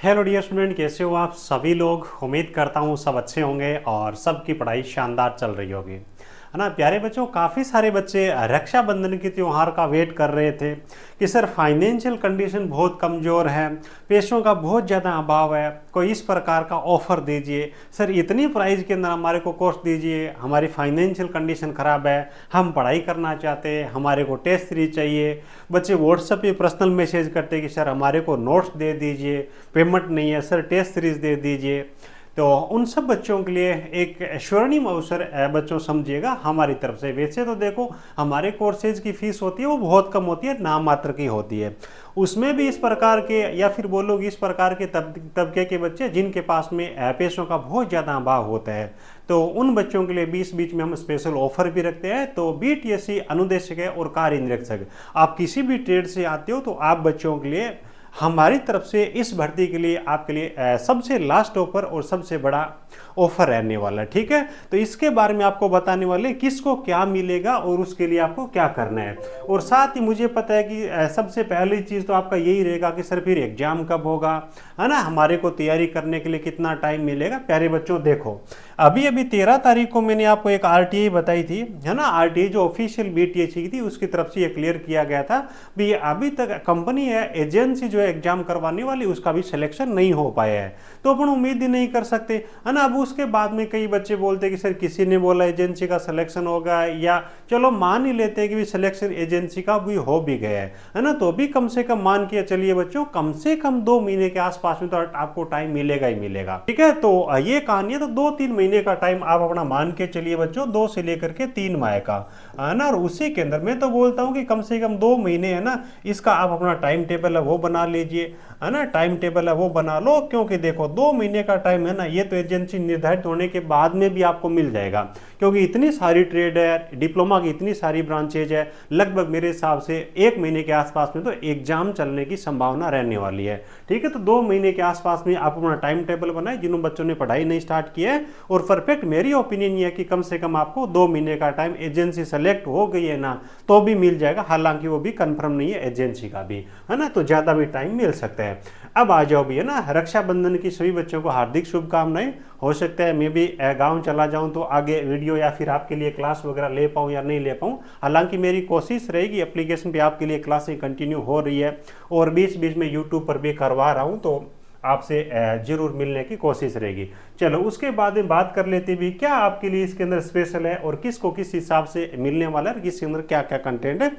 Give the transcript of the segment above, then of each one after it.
Hello dear student, कैसे हो आप सभी लोग। उम्मीद करता हूँ सब अच्छे होंगे और सबकी पढ़ाई शानदार चल रही होगी, है ना। प्यारे बच्चों, काफ़ी सारे बच्चे रक्षाबंधन के त्यौहार का वेट कर रहे थे कि सर फाइनेंशियल कंडीशन बहुत कमज़ोर है, पैसों का बहुत ज़्यादा अभाव है, कोई इस प्रकार का ऑफ़र दीजिए सर, इतनी प्राइस के अंदर हमारे को कोर्स दीजिए, हमारी फाइनेंशियल कंडीशन ख़राब है, हम पढ़ाई करना चाहते हैं, हमारे को टेस्ट सीरीज चाहिए। बच्चे व्हाट्सएप पे पर्सनल मैसेज करते कि सर हमारे को नोट्स दे दीजिए, पेमेंट नहीं है सर, टेस्ट सीरीज दे दीजिए। तो उन सब बच्चों के लिए एक स्वर्णिम अवसर बच्चों समझिएगा हमारी तरफ से। वैसे तो देखो हमारे कोर्सेज की फीस होती है वो बहुत कम होती है, नाम मात्र की होती है। उसमें भी इस प्रकार के या फिर बोलोगे इस प्रकार के तबके के बच्चे जिनके पास में पैसों का बहुत ज़्यादा अभाव होता है, तो उन बच्चों के लिए बीच बीच में हम स्पेशल ऑफर भी रखते हैं। तो बीटीएससी अनुदेशक और कार्य निरीक्षक, आप किसी भी ट्रेड से आते हो तो आप बच्चों के लिए हमारी तरफ से इस भर्ती के लिए आपके लिए सबसे लास्ट ऑफर और सबसे बड़ा ऑफर रहने वाला है, ठीक है। तो इसके बारे में आपको बताने वाले किसको क्या मिलेगा और उसके लिए आपको क्या करना है। और साथ ही मुझे पता है कि सबसे पहली चीज़ तो आपका यही रहेगा कि सर फिर एग्जाम कब होगा, है ना, हमारे को तैयारी करने के लिए कितना टाइम मिलेगा। प्यारे बच्चों देखो, अभी अभी 13 तारीख को मैंने आपको एक आरटीआई बताई थी, है ना। आरटीआई जो ऑफिशियल बीटीएससी की थी उसकी तरफ से ये क्लियर किया गया था भी अभी तक कंपनी है एजेंसी जो है एग्जाम करवाने वाली उसका भी सिलेक्शन नहीं हो पाया है, तो अपन उम्मीद ही नहीं कर सकते, है ना। अब उसके बाद में कई बच्चे बोलते कि सर किसी ने बोला एजेंसी का सिलेक्शन होगा, या चलो मान ही लेते हैं कि भी सिलेक्शन एजेंसी का भी हो भी गया है ना। तो भी कम से कम मान के चलिए बच्चों, कम से कम 2 महीने के आसपास में तो आपको टाइम मिलेगा ही मिलेगा, ठीक है। तो ये कहानी है, तो 2-3 महीने का टाइम आप अपना मान के चलिए बच्चों, 2 से लेकर के 3 माह का, है ना। और उसी के अंदर मैं तो बोलता हूँ कि कम से कम 2 महीने, है ना, इसका आप अपना टाइम टेबल है वो बना लीजिए, है ना। टाइम टेबल है वो बना लो, क्योंकि देखो 2 महीने का टाइम है ना, ये तो एजेंसी निर्धारित होने के बाद में भी आपको मिल जाएगा, क्योंकि इतनी सारी ट्रेड है, डिप्लोमा की इतनी सारी ब्रांचेज है, लगभग मेरे हिसाब से 1 महीने के आसपास में तो एग्जाम चलने की संभावना रहने वाली है, ठीक है। तो 2 महीने के आसपास में आप अपना टाइम टेबल बनाए, जिन बच्चों ने पढ़ाई नहीं स्टार्ट किया है। और परफेक्ट मेरी ओपिनियन ये है कि कम से कम आपको 2 महीने का टाइम, एजेंसी सेलेक्ट हो गई है ना तो भी मिल जाएगा, हालांकि वो भी कंफर्म नहीं है एजेंसी का भी, है ना, तो ज़्यादा भी टाइम मिल सकता है। अब आ जाओ भी, है ना, रक्षाबंधन की सभी बच्चों को हार्दिक शुभकामनाएं। हो सकता है मैं भी गांव चला जाऊं तो आगे वीडियो या फिर आपके लिए क्लास वगैरह ले पाऊं या नहीं ले पाऊं, हालांकि मेरी कोशिश रहेगी, एप्लीकेशन पे आपके लिए क्लासें कंटिन्यू हो रही है और बीच बीच में यूट्यूब पर भी करवा रहा हूं, तो आपसे जरूर मिलने की कोशिश रहेगी। चलो उसके बाद में बात कर लेते भी क्या आपके लिए इसके अंदर स्पेशल है और किसको किस हिसाब से मिलने वाला है, किसके अंदर क्या क्या कंटेंट है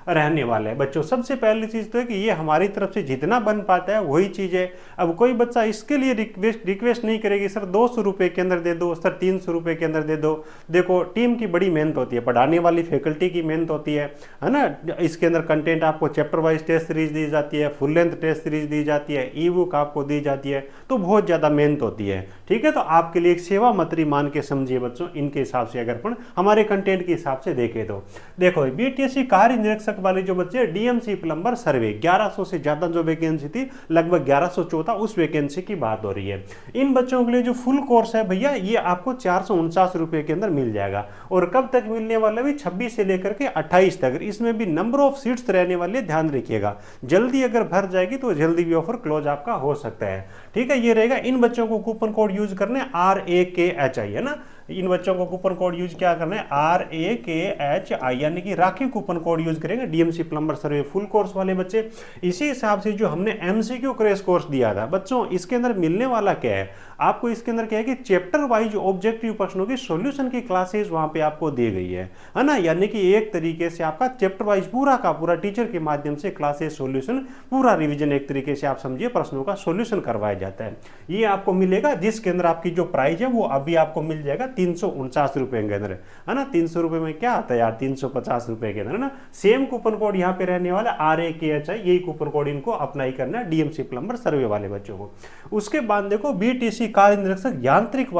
रहने वाला है। बच्चों सबसे पहली चीज़ तो है कि ये हमारी तरफ से जितना बन पाता है वही चीज़ है। अब कोई बच्चा इसके लिए रिक्वेस्ट नहीं करेगी सर 200 रुपये के अंदर दे दो, सर 300 रुपये के अंदर दे दो। देखो टीम की बड़ी मेहनत होती है, पढ़ाने वाली फैकल्टी की मेहनत होती है ना। इसके अंदर कंटेंट आपको चैप्टर वाइज टेस्ट सीरीज दी जाती है, फुल लेंथ टेस्ट सीरीज दी जाती है, ई बुक आपको दी जाती है, तो बहुत ज़्यादा मेहनत होती है, ठीक है। तो आपके लिए एक सेवा मतरी मान के समझिए बच्चों, इनके हिसाब से अगर अपन हमारे कंटेंट के हिसाब से देखें तो देखो बीटीएससी कार्य निरीक्षक वाले जो बच्चे डीएमसी प्लम्बर सर्वे 1100 से ज्यादा जो वैकेंसी थी, लगभग 1114 उस वैकेंसी की बात हो रही है। इन बच्चों के लिए जो फुल कोर्स है भैया ये आपको 449 रुपए के अंदर मिल जाएगा। और कब तक मिलने वाला भी 26 से लेकर के 28 तक। इसमें भी नंबर ऑफ सीट्स रहने वाले, ध्यान रखिएगा, जल्दी अगर भर जाएगी तो जल्दी भी ऑफर क्लोज आपका हो सकता है, ठीक है। ये रहेगा, इन बच्चों को कूपन कोड यूज करने RAKHI, है ना। इन बच्चों को कूपन कोड यूज क्या करना है, RAKHI, यानी कि राखी कूपन कोड यूज करेंगे डीएमसी प्लम्बर सर्वे फुल कोर्स वाले बच्चे। इसी हिसाब से जो हमने एमसीक्यू क्रैश कोर्स दिया था बच्चों, इसके अंदर मिलने वाला क्या है आपको, इसके अंदर क्या है कि चैप्टर वाइज ऑब्जेक्टिव प्रश्नों की सॉल्यूशन की क्लासेस वहां पे आपको दी गई है ना। यानी कि एक तरीके से आपका चैप्टर वाइज पूरा का पूरा टीचर के माध्यम से क्लासेस सॉल्यूशन, पूरा रिवीजन, एक तरीके से आप समझिए प्रश्नों का सॉल्यूशन करवाया जाता है। ये आपको मिलेगा, जिसके अंदर आपकी जो प्राइस है वो अभी आपको मिल जाएगा 349 रुपए के अंदर, है ना। 300 रुपए में क्या आता है यार, 350 रुपए के अंदर, है ना। सेम कूपन कोड यहाँ पे रहने वाला RAKHI, यही कूपन कोड इनको अप्लाई करना है डीएमसी प्लम्बर सर्वे वाले बच्चों को। उसके बाद देखो बीटीसी कार्य निरीक्षक यांत्रिक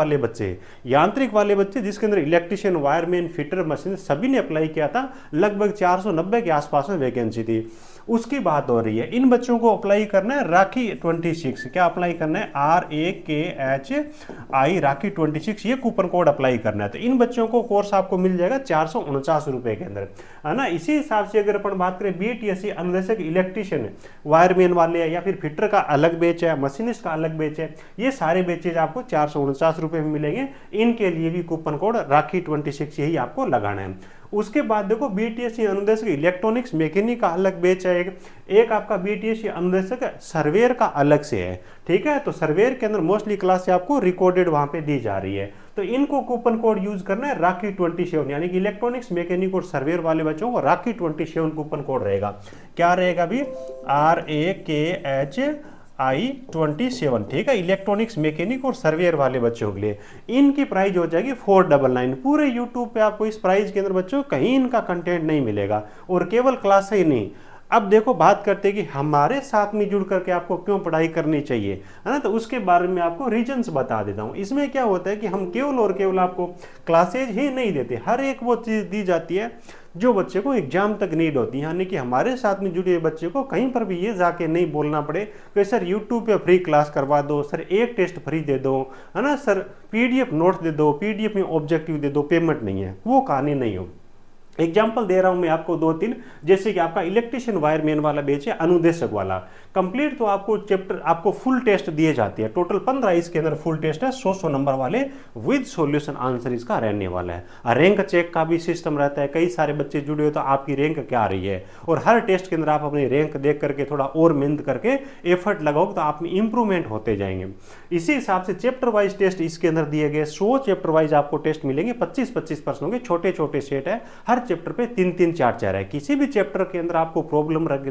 वाले बच्चे जिसके अंदर इलेक्ट्रिशियन, वायरमैन, फिटर, मशीन सभी ने अप्लाई किया था, लगभग 490 के आसपास में वैकेंसी थी। उसकी बात हो रही है। इन बच्चों को अप्लाई करना है राखी 26, क्या अप्लाई करना है, RAKHI राखी 26, ये कूपन कोड अप्लाई करना है। तो इन बच्चों को कोर्स आपको मिल जाएगा 449 रुपए के अंदर, है ना। इसी हिसाब से अगर अपन बात करें BTSC अनुदेशक इलेक्ट्रीशियन, वायरमैन वाले या फिर फिटर का अलग बैच है, मशीनिस्ट का अलग बैच है, ये सारे बैचेज आपको 449 रुपए में मिलेंगे। इनके लिए भी कूपन कोड राखी 26 यही आपको लगाना है। उसके बाद देखो BTSC अनुदेशक इलेक्ट्रॉनिक्स मैकेनिक का अलग बैच है, एक आपका BTSC अनुदेशक सर्वेयर का अलग से है, ठीक है। तो सर्वेयर के अंदर मोस्टली क्लास आपको रिकॉर्डेड वहां पे दी जा रही है। तो इनको कूपन कोड यूज करना है राखी 27, यानी कि इलेक्ट्रॉनिक्स मैकेनिक और सर्वेयर वाले बच्चों को राखी 27 कूपन कोड रहेगा। क्या रहेगा अभी, RAKHI27, ठीक है, इलेक्ट्रॉनिक्स मैकेनिक और सर्वेयर वाले बच्चों के लिए। इनकी प्राइस हो जाएगी 499। पूरे यूट्यूब पे आपको इस प्राइस के अंदर बच्चों कहीं इनका कंटेंट नहीं मिलेगा, और केवल क्लास ही नहीं। अब देखो बात करते हैं कि हमारे साथ में जुड़ करके आपको क्यों पढ़ाई करनी चाहिए, है ना। तो उसके बारे में आपको रीजंस बता देता हूँ। इसमें क्या होता है कि हम केवल और केवल आपको क्लासेज ही नहीं देते, हर एक वो चीज़ दी जाती है जो बच्चे को एग्जाम तक नीड होती है, यानी कि हमारे साथ में जुड़े बच्चे को कहीं पर भी ये जाके नहीं बोलना पड़े कि सर यूट्यूब पे फ्री क्लास करवा दो, सर एक टेस्ट फ्री दे दो, है ना, सर PDF नोट्स दे दो, PDF में ऑब्जेक्टिव दे दो, पेमेंट नहीं है, वो कहानी नहीं हो। एग्जाम्पल दे रहा हूं मैं आपको 2-3, जैसे कि आपका इलेक्ट्रिशियन वायरमैन वाला बैच है, अनुदेशक वाला कंप्लीट, तो आपको चैप्टर आपको फुल टेस्ट दिए जाती है, टोटल 15 इसके अंदर फुल टेस्ट है, 100 नंबर वाले विद सॉल्यूशन आंसर इसका रहने वाला है। रैंक चेक का भी सिस्टम रहता है, कई सारे बच्चे जुड़े हो तो आपकी रैंक क्या आ रही है, और हर टेस्ट के अंदर आप अपनी रैंक देख करके थोड़ा और मेहनत करके एफर्ट लगाओगे तो आप में इंप्रूवमेंट होते जाएंगे। इसी हिसाब से चैप्टर वाइज टेस्ट इसके अंदर दिए गए, 100 चैप्टर वाइज आपको टेस्ट मिलेंगे, 25-25 प्रश्नों के छोटे छोटे सेट है, हर चैप्टर पे 3-3 4-4 है। किसी भी चैप्टर के अंदर आपको प्रॉब्लम लग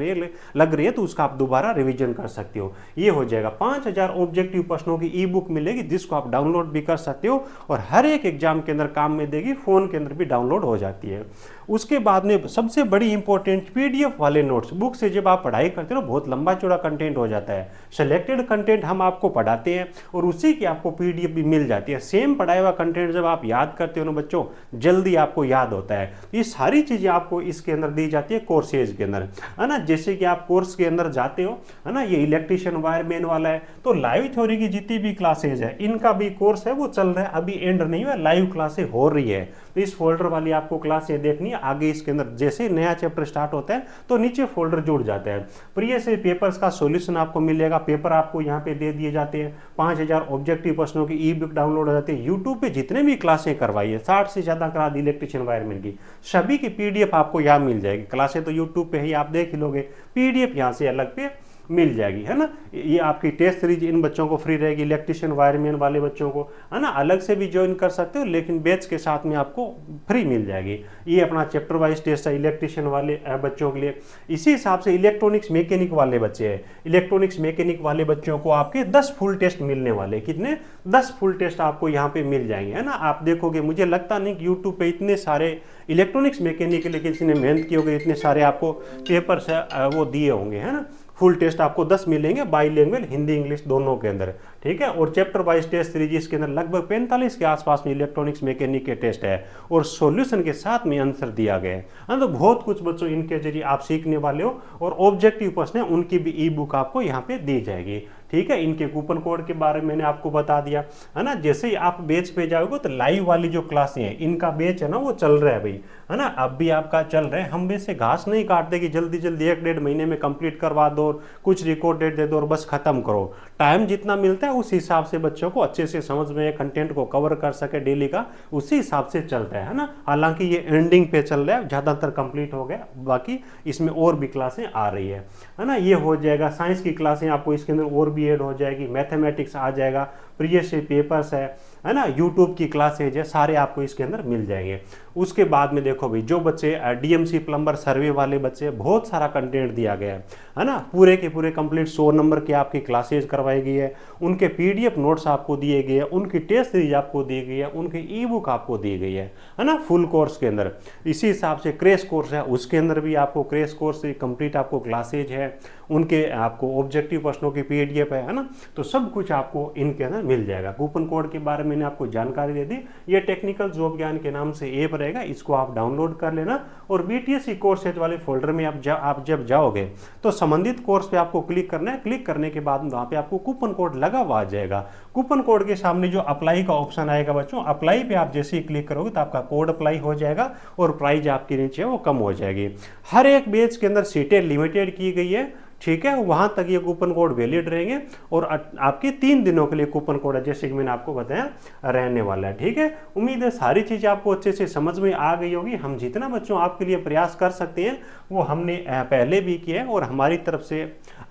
रही है तो उसका आप दोबारा रिवीजन कर सकते हो। ये हो जाएगा 5000 ऑब्जेक्टिव प्रश्नों की ई बुक मिलेगी, जिसको आप डाउनलोड भी कर सकते हो, और हर एक एग्जाम के अंदर काम में देगी, फोन के अंदर भी डाउनलोड हो जाती है। उसके बाद में सबसे बड़ी इंपॉर्टेंट PDF वाले नोट्स, बुक से जब आप पढ़ाई करते हो बहुत लंबा चौड़ा कंटेंट हो जाता है, सिलेक्टेड कंटेंट हम आपको पढ़ाते हैं और उसी की आपको PDF भी मिल जाती है। सेम पढ़ाया हुआ कंटेंट जब आप याद करते हो ना बच्चों, जल्दी आपको याद होता है। ये सारी चीजें आपको इसके अंदर दी जाती है कोर्सेज के अंदर, है ना। जैसे कि आप कोर्स के अंदर जाते हो, है ना, ये इलेक्ट्रिशियन वायरमैन वाला है, तो लाइव थ्योरी की जितनी भी क्लासेज है इनका भी कोर्स है वो चल रहा है, अभी एंड नहीं हुआ, लाइव क्लासेज हो रही है। तो इस फोल्डर वाली आपको क्लासें देखनी है। आगे इसके अंदर जैसे नया चैप्टर स्टार्ट होता है तो नीचे फोल्डर जुड़ जाता है, प्रीवियस पेपर्स का सॉल्यूशन आपको मिलेगा, पेपर आपको यहाँ पे दे दिए जाते हैं, 5000 ऑब्जेक्टिव प्रश्नों की ई बुक डाउनलोड हो जाती है। यूट्यूब पे जितने भी क्लासें करवाई है, 60 से ज्यादा करा दी इलेक्ट्रिशियन वायरमैन की, सभी की PDF आपको यहाँ मिल जाएगी। क्लासें तो यूट्यूब पे ही आप देख ही लोगे, PDF यहाँ से अलग पे मिल जाएगी, है ना। ये आपकी टेस्ट सीरीज इन बच्चों को फ्री रहेगी, इलेक्ट्रिशियन वायरमैन वाले बच्चों को, है ना, अलग से भी ज्वाइन कर सकते हो, लेकिन बैच के साथ में आपको फ्री मिल जाएगी। ये अपना चैप्टर वाइज टेस्ट है इलेक्ट्रिशियन वाले बच्चों के लिए। इसी हिसाब से इलेक्ट्रॉनिक्स मैकेनिक वाले बच्चे हैं, इलेक्ट्रॉनिक्स मैकेनिक वाले बच्चों को आपके 10 फुल टेस्ट मिलने वाले, कितने, 10 फुल टेस्ट आपको यहाँ पे मिल जाएंगे, है ना। आप देखोगे, मुझे लगता नहीं कि यूट्यूब पे इतने सारे इलेक्ट्रॉनिक्स मैकेनिक के लिए किसी ने मेहनत की होगी, इतने सारे आपको पेपर्स वो दिए होंगे, है ना। फुल टेस्ट आपको 10 मिलेंगे, बाई लैंग्वेज हिंदी इंग्लिश दोनों के अंदर, ठीक है। और चैप्टर वाइज टेस्ट सीरीज इसके अंदर लगभग 45 के आसपास में इलेक्ट्रॉनिक्स मैकेनिक के टेस्ट है, और सॉल्यूशन के साथ में आंसर दिया गया है। तो बहुत कुछ बच्चों इनके जरिए आप सीखने वाले हो, और ऑब्जेक्टिव प्रश्न है उनकी भी ई बुक आपको यहाँ पे दी जाएगी, ठीक है। इनके कूपन कोड के बारे में मैंने आपको बता दिया, है ना। जैसे ही आप बेच पे जाओगे तो लाइव वाली जो क्लासें हैं, इनका बेच है ना वो चल रहा है भाई, है ना, अब भी आपका चल रहा है। हम वैसे घास नहीं काटते कि जल्दी जल्दी 1-1.5 महीने में कंप्लीट करवा दो, कुछ रिकॉर्डेड दे दो और बस खत्म करो। टाइम जितना मिलता है उस हिसाब से बच्चों को अच्छे से समझ में कंटेंट को कवर कर सके डेली का, उसी हिसाब से चलता है ना। हालांकि ये एंडिंग पे चल रहा है, ज्यादातर कंप्लीट हो गया, बाकी इसमें और भी क्लासें आ रही है ना। ये हो जाएगा, साइंस की क्लासें आपको इसके अंदर और भी ऐड हो जाएगी, मैथमेटिक्स आ जाएगा, प्रीवियस पेपर्स है ना, यूट्यूब की क्लासेज है, सारे आपको इसके अंदर मिल जाएंगे। उसके बाद में देखो भाई, जो बच्चे DMC प्लम्बर सर्वे वाले बच्चे, बहुत सारा कंटेंट दिया गया है ना, पूरे के पूरे कंप्लीट 100 नंबर की आपकी क्लासेज करवाई गई है, उनके PDF नोट्स आपको दिए गए हैं, उनकी टेस्ट सीरीज आपको दी गई है, उनकी ई बुक आपको दी गई है ना, फुल कोर्स के अंदर। इसी हिसाब से क्रैश कोर्स है, उसके अंदर भी आपको क्रैश कोर्स कंप्लीट आपको क्लासेज है, उनके आपको ऑब्जेक्टिव प्रश्नों की PDF है ना, तो सब कुछ आपको इनके अंदर मिल जाएगा। कूपन कोड के बारे में मैंने आपको जानकारी दे दी। ये टेक्निकल जॉब ज्ञान के नाम से ऐप रहेगा, इसको आप डाउनलोड कर लेना और BTS कोर्स सेट वाले फोल्डर में आप जब जाओगे तो संबंधित कोर्स पे आपको क्लिक करना है। क्लिक करने के बाद वहाँ पे आपको कूपन कोड लगा हुआ आ जाएगा। कूपन कोड के सामने जो अप्लाई का ऑप्शन आएगा बच्चों, अप्लाई पे आप जैसे ही क्लिक करोगे तो आपका कोड अप्लाई हो जाएगा और प्राइस आपके नीचे वो कम हो जाएगी। हर एक बैच के अंदर सीटें लिमिटेड की गई है, ठीक है, वहां तक ये कूपन कोड वैलिड रहेंगे और आपके 3 दिनों के लिए कूपन कोड है, जैसे कि मैंने आपको बताया रहने वाला है। ठीक है, उम्मीद है सारी चीज़ें आपको अच्छे से समझ में आ गई होगी। हम जितना बच्चों आपके लिए प्रयास कर सकते हैं वो हमने पहले भी किया है और हमारी तरफ से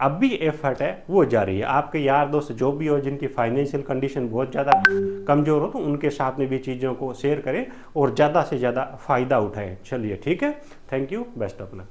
अब भी एफर्ट है वो जारी है। आपके यार दोस्त जो भी हो जिनकी फाइनेंशियल कंडीशन बहुत ज़्यादा कमज़ोर हो तो उनके साथ में भी चीज़ों को शेयर करें और ज़्यादा से ज़्यादा फ़ायदा उठाएं। चलिए ठीक है, thank you, best of luck.